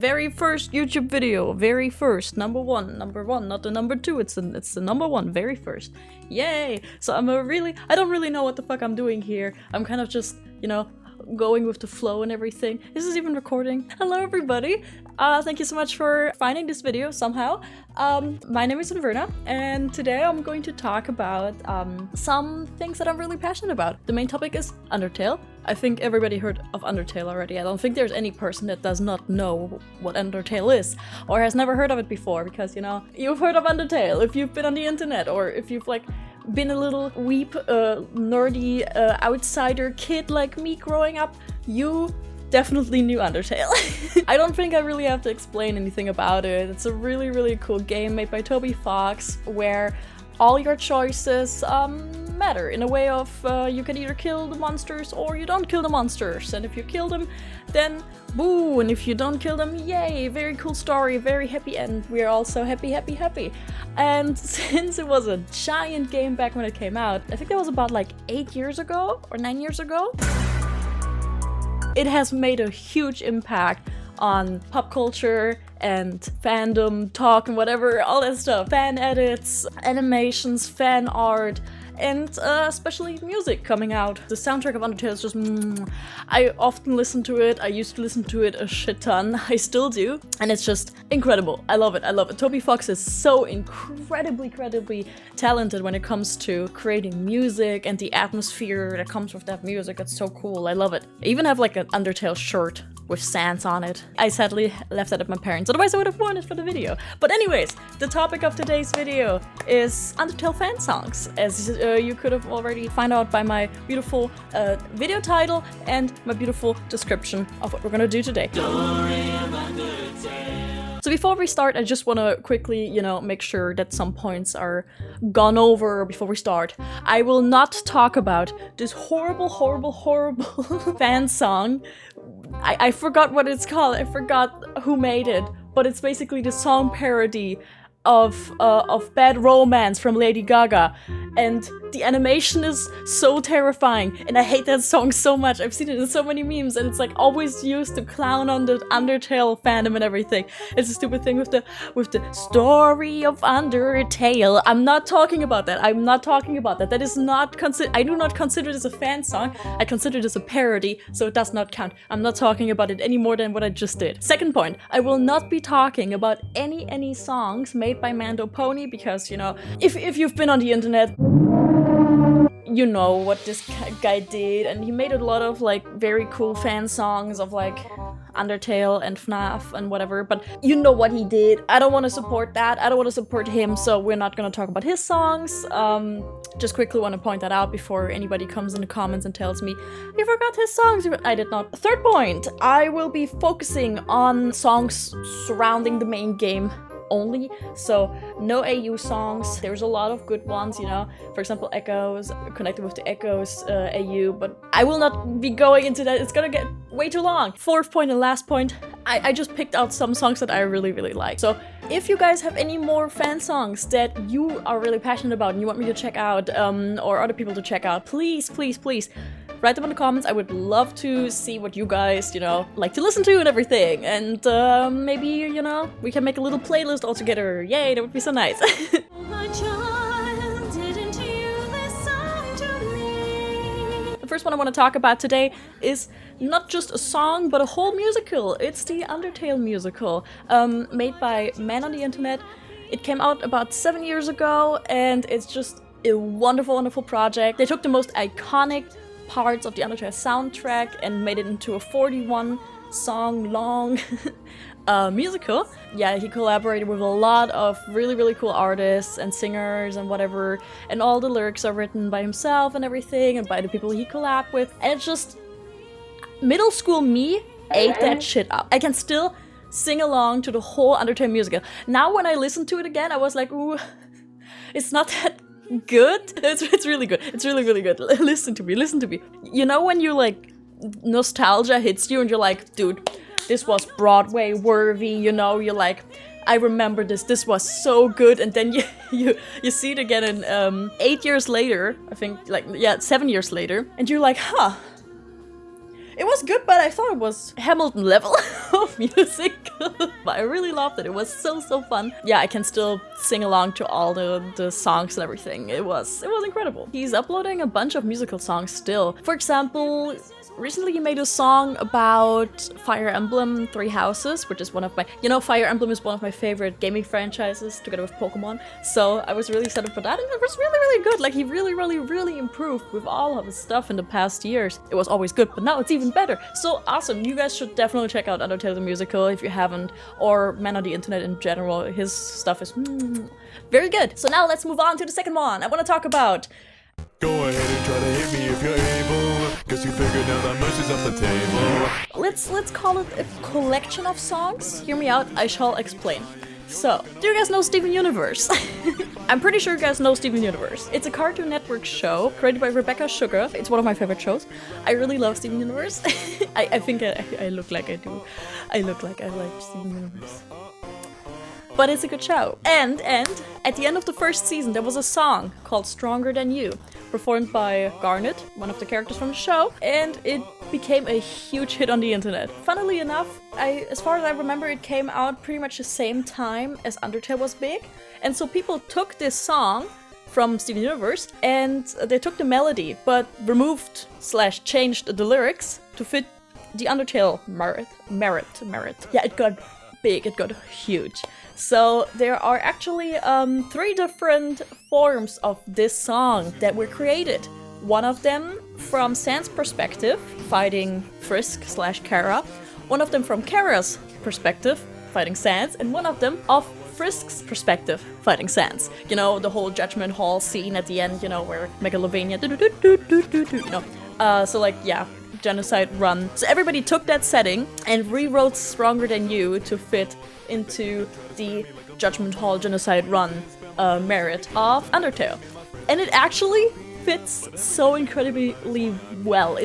Very first YouTube video, very first, number one, not the number two, it's the number one, very first. Yay! So I don't really know what the fuck I'm doing here. I'm kind of just, going with the flow and everything. Is this even recording? Hello everybody! Thank you so much for finding this video somehow. My name is Inverna, and today I'm going to talk about some things that I'm really passionate about. The main topic is Undertale. I think everybody heard of Undertale already. I don't think there's any person that does not know what Undertale is, or has never heard of it before, because, you've heard of Undertale if you've been on the internet, or if you've, been a little weep, nerdy, outsider kid like me growing up, you definitely knew Undertale. I don't think I really have to explain anything about it. It's a really, really cool game made by Toby Fox, where all your choices matter in a way of you can either kill the monsters or you don't kill the monsters, and if you kill them, then boo, and if you don't kill them, yay, very cool story, very happy end. We're all so happy, happy, happy. And since it was a giant game back when it came out, I think that was about 8 years ago or 9 years ago, it has made a huge impact on pop culture and fandom talk and whatever, all that stuff. Fan edits, animations, fan art, and especially music coming out. The soundtrack of Undertale is just I often listen to it. I used to listen to it a shit ton. I still do. And it's just incredible. I love it. I love it. Toby Fox is so incredibly talented when it comes to creating music and the atmosphere that comes with that music. It's so cool. I love it. I even have an Undertale shirt with sans on it. I sadly left that at my parents, otherwise I would have worn it for the video. But anyways, the topic of today's video is Undertale fan songs, as you could have already found out by my beautiful video title and my beautiful description of what we're gonna do today. So before we start, I just want to quickly, make sure that some points are gone over before we start. I will not talk about this horrible fan song. I forgot what it's called. I forgot who made it, but it's basically the song parody of Bad Romance from Lady Gaga, and the animation is so terrifying, and I hate that song so much. I've seen it in so many memes, and it's always used to clown on the Undertale fandom and everything. It's a stupid thing with the story of Undertale. I'm not talking about that. I'm not talking about that. That is not I do not consider this a fan song. I consider this a parody, so it does not count. I'm not talking about it any more than what I just did. Second point, I will not be talking about any songs made by Mando Pony, because, if you've been on the internet, you know what this guy did, and he made a lot of very cool fan songs of Undertale and FNAF and whatever, but you know what he did. I don't want to support that. I don't want to support him, so we're not gonna talk about his songs. Just quickly want to point that out before anybody comes in the comments and tells me, you forgot his songs. I did not. Third point, I will be focusing on songs surrounding the main game only, so no AU songs. There's a lot of good ones, for example Echoes, connected with the Echoes AU, but I will not be going into that. It's gonna get way too long. Fourth point and last point, I just picked out some songs that I really like. So if you guys have any more fan songs that you are really passionate about and you want me to check out, or other people to check out, please write them in the comments. I would love to see what you guys, like to listen to and everything. And maybe, we can make a little playlist all together. Yay, that would be so nice. My child, didn't you listen to me? The first one I want to talk about today is not just a song, but a whole musical. It's the Undertale musical, made by men on the internet. It came out about 7 years ago, and it's just a wonderful project. They took the most iconic parts of the Undertale soundtrack and made it into a 41-song long musical. Yeah, he collaborated with a lot of really cool artists and singers and whatever, and all the lyrics are written by himself and everything, and by the people he collabed with, and it's just middle school me ate that shit up. I can still sing along to the whole Undertale musical. Now when I listen to it again, I was like, ooh, it's not that good. It's really good. It's really good. Listen to me. When you nostalgia hits you and you're like, dude, this was Broadway worthy, you're like, I remember this was so good, and then you see it again in 8 years later, I think, 7 years later, and you're like, huh, It was good, but I thought it was Hamilton level of music. But I really loved it. It was so fun. Yeah, I can still sing along to all the songs and everything. It was incredible. He's uploading a bunch of musical songs still. For example, recently he made a song about Fire Emblem Three Houses, which is one of my, Fire Emblem is one of my favorite gaming franchises together with Pokemon. So I was really excited for that, and it was really good. Like, he really improved with all of his stuff in the past years. It was always good, but now it's even better. So awesome. You guys should definitely check out Undertale the Musical if you haven't, or Man on the Internet in general. His stuff is very good. So now let's move on to the second one. I want to talk about... Go ahead and try to hit me if you're able, cause you figured out that mercy's off the table. Let's call it a collection of songs. Hear me out, I shall explain. So, do you guys know Steven Universe? I'm pretty sure you guys know Steven Universe. It's a Cartoon Network show created by Rebecca Sugar. It's one of my favorite shows. I really love Steven Universe. I think I look like I do. I look like I like Steven Universe. But it's a good show. And at the end of the first season, there was a song called Stronger Than You, performed by Garnet, one of the characters from the show, and it became a huge hit on the internet. Funnily enough, as far as I remember, it came out pretty much the same time as Undertale was big, and so people took this song from Steven Universe and they took the melody, but removed / changed the lyrics to fit the Undertale merit. Yeah, it got big, it got huge. So there are actually 3 different forms of this song that were created. One of them from Sans perspective, fighting Frisk / Kara. One of them from Kara's perspective, fighting Sans. And one of them of Frisk's perspective, fighting Sans. You know, the whole Judgement Hall scene at the end, where Megalovania, so like, yeah. Genocide run. So everybody took that setting and rewrote Stronger Than You to fit into the Judgement Hall Genocide run merit of Undertale. And it actually fits so incredibly well.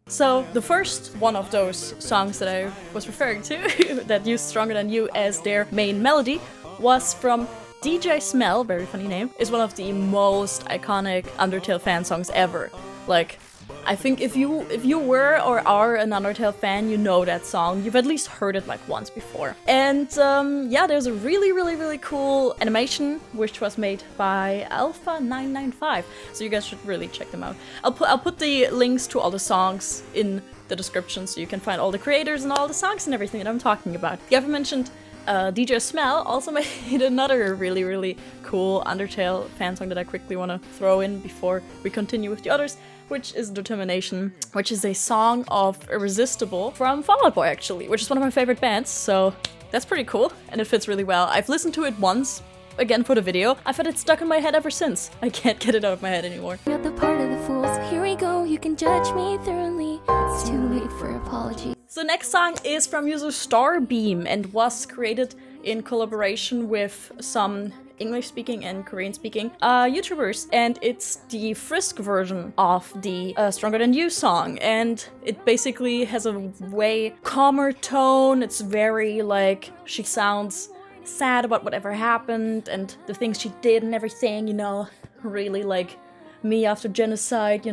So the first one of those songs that I was referring to that used Stronger Than You as their main melody was from djsmell, very funny name, is one of the most iconic Undertale fan songs ever. Like, I think if you were or are an Undertale fan, you know that song. You've at least heard it like once before. And yeah, there's a really cool animation which was made by Alpha995. So you guys should really check them out. I'll put the links to all the songs in the description so you can find all the creators and all the songs and everything that I'm talking about. The aforementioned djsmell also made another really cool Undertale fan song that I quickly want to throw in before we continue with the others, which is Determination, which is a song of Irresistible from Fall Out Boy, actually, which is one of my favorite bands, so that's pretty cool, and it fits really well. I've listened to it once, again for the video. I've had it stuck in my head ever since. I can't get it out of my head anymore. Not the part of the fools. Here we go, you can judge me thoroughly. It's too late for apology. So next song is from user Starbeam and was created in collaboration with some English-speaking and Korean-speaking YouTubers, and it's the Frisk version of the Stronger Than You song, and it basically has a way calmer tone. It's very like, she sounds sad about whatever happened and the things she did and everything, really like me after genocide,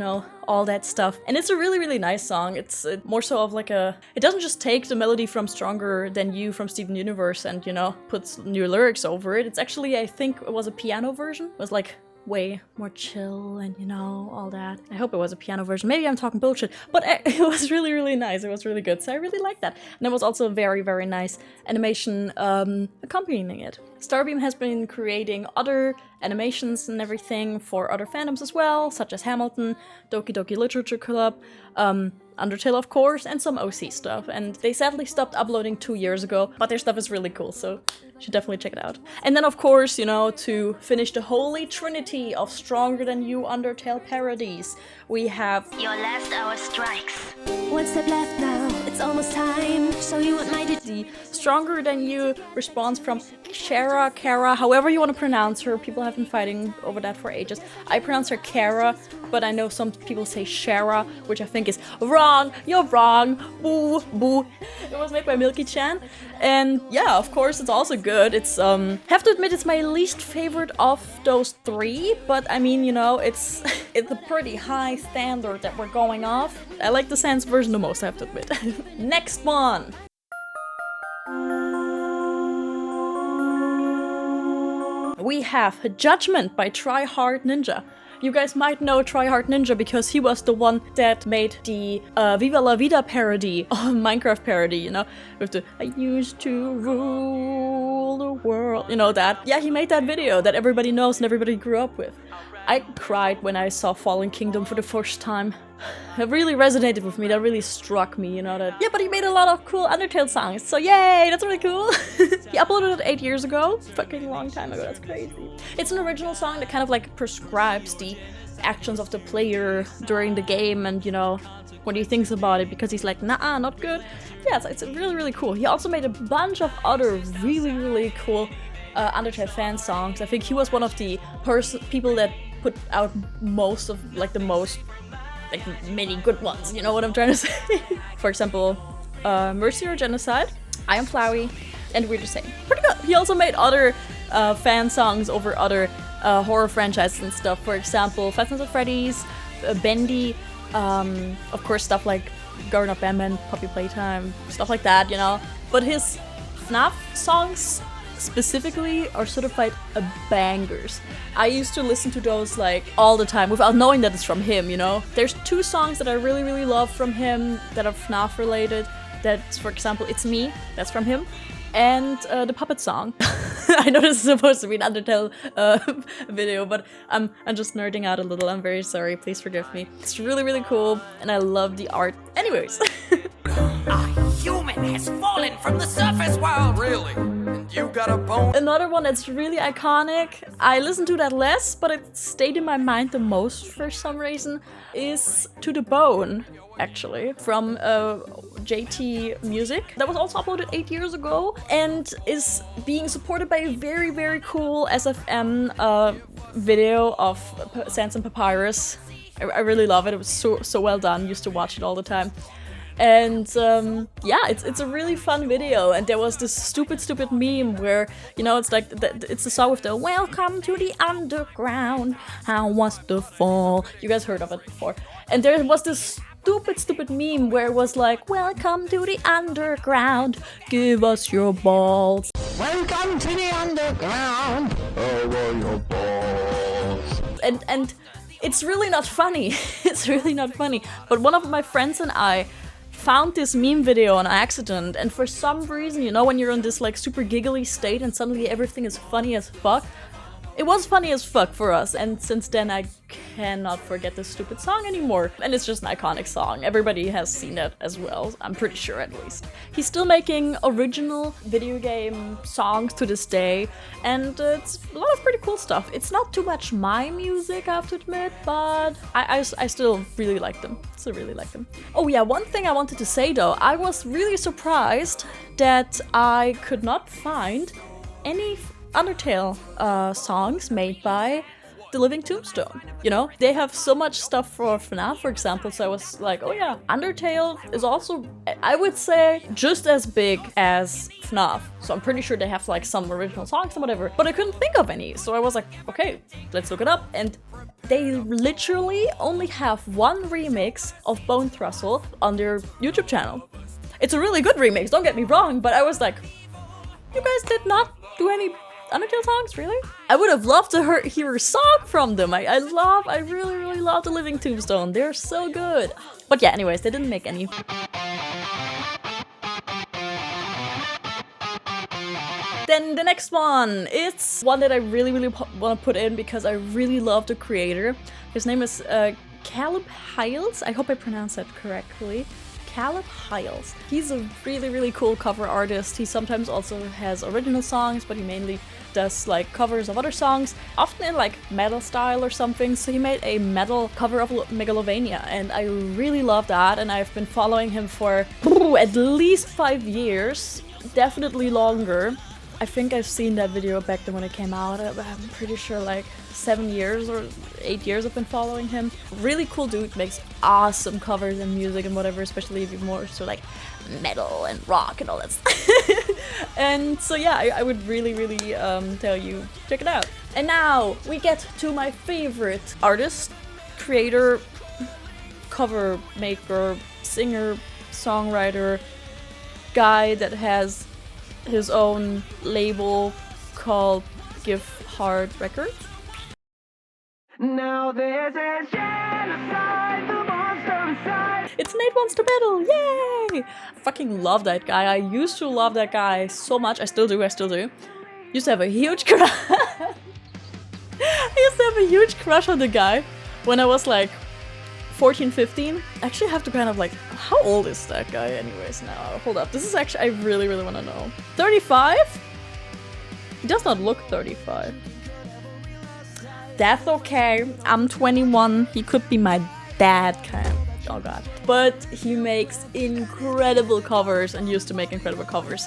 all that stuff. And it's a really nice song. It's more so of like it doesn't just take the melody from Stronger Than You from Steven Universe and, puts new lyrics over it. It's actually, I think it was a piano version. It was like way more chill and, all that. I hope it was a piano version. Maybe I'm talking bullshit, but it was really nice. It was really good. So I really liked that. And there was also a very nice animation accompanying it. Starbeam has been creating other animations and everything for other fandoms as well, such as Hamilton, Doki Doki Literature Club, Undertale of course, and some OC stuff. And they sadly stopped uploading 2 years ago, but their stuff is really cool, so you should definitely check it out. And then of course, to finish the holy trinity of Stronger Than You Undertale parodies, we have Your last hour strikes. One step left now, it's almost time. Show you what my the Stronger Than You response from Kara, however you want to pronounce her. People have been fighting over that for ages. I pronounce her Kara, but I know some people say Shara, which I think is wrong. You're wrong. Boo, boo. It was made by Milky-chan. And yeah, of course, it's also good. It's, have to admit, it's my least favorite of those 3, but I mean, it's it's a pretty high standard that we're going off. I like the Sans version the most, I have to admit. Next one! We have Judgement by TryHardNinja. You guys might know TryHardNinja because he was the one that made the Viva La Vida parody, Minecraft parody, you know, with the I used to rule the world, you know that. Yeah, he made that video that everybody knows and everybody grew up with. I cried when I saw Fallen Kingdom for the first time. It really resonated with me, that really struck me, you know, that... Yeah, but he made a lot of cool Undertale songs, so yay, that's really cool! He uploaded it 8 years ago, fucking long time ago, that's crazy. It's an original song that kind of like prescribes the actions of the player during the game and, you know, what he thinks about it, because he's like, nah, not good. Yeah, it's really, really cool. He also made a bunch of other really, really cool Undertale fan songs. I think he was one of the people that put out most of, like, the most, like, many good ones, you know what I'm trying to say? For example, Mercy or Genocide, I Am Flowey, and We're Just Saying. Pretty good! He also made other fan songs over other horror franchises and stuff. For example, Five Nights at Freddy's, Bendy, of course stuff like Garden of Banban, Puppy Playtime, stuff like that, you know? But his FNAF songs specifically are certified bangers. I used to listen to those like all the time without knowing that it's from him, you know? There's 2 songs that I really, really love from him that are FNAF related. That's, for example, It's Me, that's from him. And the puppet song. I know this is supposed to be an Undertale video, but I'm just nerding out a little. I'm very sorry, please forgive me. It's really, really cool, and I love the art. Anyways. A human has fallen from the surface world! Really? And you got a bone? Another one that's really iconic, I listened to that less, but it stayed in my mind the most for some reason, is To the Bone, actually, from JT Music. That was also uploaded 8 years ago and is being supported by a very, very cool SFM video of Sans and Papyrus. I really love it. It was so well done. Used to watch it all the time. And yeah, it's a really fun video, and there was this stupid meme where, you know, it's like it's the song with the welcome to the underground, how was the fall? You guys heard of it before. And there was this stupid meme where it was like, welcome to the underground, give us your balls. Welcome to the underground! Oh, your balls! And it's really not funny. It's really not funny. But one of my friends and I found this meme video on accident, and for some reason, you know, when you're in this like super giggly state and suddenly everything is funny as fuck, it was funny as fuck for us, and since then I cannot forget this stupid song anymore. And it's just an iconic song. Everybody has seen it as well, I'm pretty sure at least. He's still making original video game songs to this day, and it's a lot of pretty cool stuff. It's not too much my music, I have to admit, but I still really like them. Still really like them. Oh yeah, one thing I wanted to say though, I was really surprised that I could not find any Undertale songs made by The Living Tombstone. You know, they have so much stuff for FNAF, for example, so I was like, oh yeah, Undertale is also, I would say, just as big as FNAF. So I'm pretty sure they have like some original songs and whatever, but I couldn't think of any. So I was like, okay, let's look it up. And they literally only have one remix of Bone Thrustle on their YouTube channel. It's a really good remix, don't get me wrong, but I was like, you guys did not do any Undertale songs, really? I would have loved to hear a song from them. I really love The Living Tombstone. They're so good. But yeah, anyways, they didn't make any. Then the next one, it's one that I really want to put in because I really love the creator. His name is Caleb Hyles. I hope I pronounced that correctly. Caleb Hyles. He's a really cool cover artist. He sometimes also has original songs, but he mainly does like covers of other songs, often in like metal style or something. So he made a metal cover of Megalovania, and I really love that, and I've been following him for at least 5 years, definitely longer. I think I've seen that video back then when it came out. I'm pretty sure like 7 years or 8 years I've been following him. Really cool dude, makes awesome covers and music and whatever, especially if you're more so like metal and rock and all that stuff. And so yeah, I would really tell you, check it out. And now we get to my favorite artist, creator, cover maker, singer, songwriter, guy that has his own label called Give Hard Records. Now this is genocide, the monster inside. It's Nate Wants to Battle, yay! I fucking love that guy. I used to love that guy so much. I still do. Used to have a huge crush. I used to have a huge crush on the guy when I was like 14, 15. I actually have to kind of like, how old is that guy anyways now? Hold up, this is actually, I really want to know. 35? He does not look 35. That's okay, I'm 21. He could be my dad, kind of. Oh god. But he makes incredible covers and used to make incredible covers.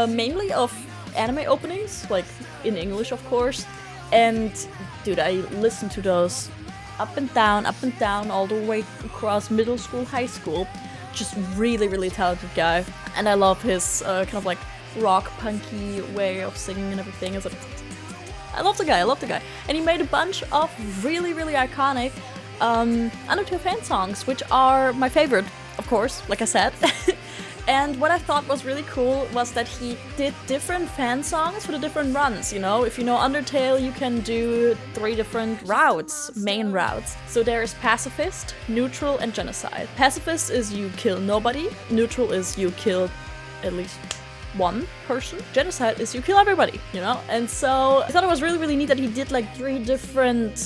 Mainly of anime openings, like in English of course. And dude, I listened to those up and down, all the way across middle school, high school. Just really talented guy. And I love his kind of like rock punky way of singing and everything. It's like, I love the guy. And he made a bunch of really iconic Undertale fan songs, which are my favorite, of course, like I said. And what I thought was really cool was that he did different fan songs for the different runs, you know? If you know Undertale, you can do 3 different routes, main routes. So there's Pacifist, Neutral, and Genocide. Pacifist is you kill nobody. Neutral is you kill at least one person. Genocide is you kill everybody, you know? And so I thought it was really neat that he did like 3 different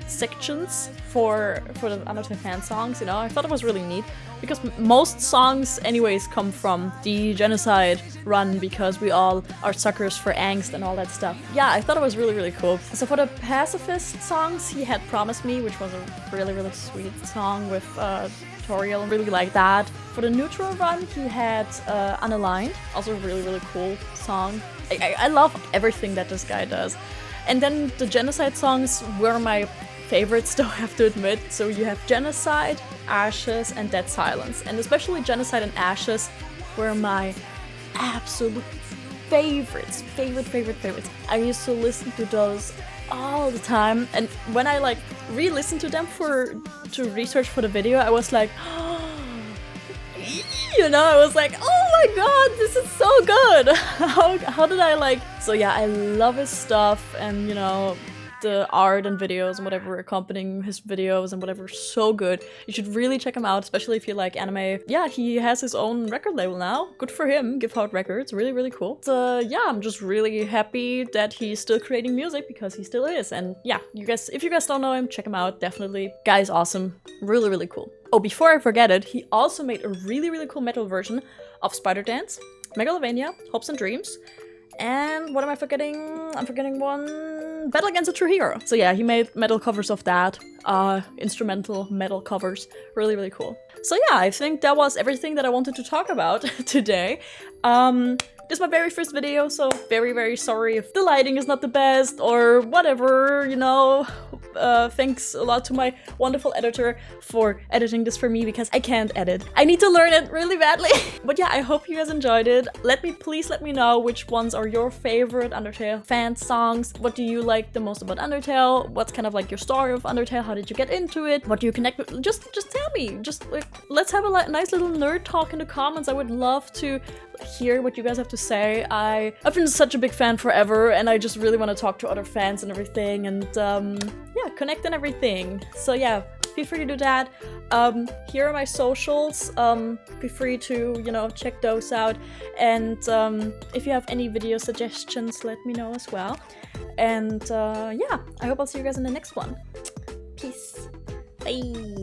sections for the Undertale fan songs, you know? I thought it was really neat because most songs anyways come from the Genocide run because we all are suckers for angst and all that stuff. Yeah, I thought it was really cool. So for the Pacifist songs, he had Promise Me, which was a really sweet song with tutorial, really like that. For the Neutral run, he had Unaligned, also a really cool song. I love everything that this guy does. And then the Genocide songs were my favorites, though, I have to admit. So you have Genocide, Ashes, and Dead Silence. And especially Genocide and Ashes were my absolute favorites. Favorites. I used to listen to those all the time. And when I like re-listened to them to research for the video, I was like, you know, I was like, oh my god, this is so good. How did I like? So yeah, I love his stuff, and you know, the art and videos and whatever accompanying his videos and whatever, so good. You should really check him out, especially if you like anime. Yeah, he has his own record label now. Good for him. Give Hard Records. Really cool. So yeah, I'm just really happy that he's still creating music, because he still is. And yeah, if you guys don't know him, check him out. Definitely. Guy's awesome. Really cool. Oh, before I forget it, he also made a really cool metal version of Spider Dance, Megalovania, Hopes and Dreams, and what am I forgetting? I'm forgetting one. Battle Against a True Hero. So yeah, he made metal covers of that. Instrumental metal covers. Really cool. So yeah, I think that was everything that I wanted to talk about today. This is my very first video, so very sorry if the lighting is not the best or whatever, you know. Thanks a lot to my wonderful editor for editing this for me, because I can't edit. I need to learn it really badly. But yeah, I hope you guys enjoyed it. Please let me know which ones are your favorite Undertale fan songs. What do you like the most about Undertale? What's kind of like your story of Undertale? How did you get into it? What do you connect with? Just tell me. Just like, let's have a nice little nerd talk in the comments. I would love to hear what you guys have to say. I've been such a big fan forever, and I just really want to talk to other fans and everything, and yeah, connect and everything. So yeah, feel free to do that. Here are my socials. Feel free to, you know, check those out. And if you have any video suggestions, let me know as well. And yeah, I hope I'll see you guys in the next one. Peace. Bye.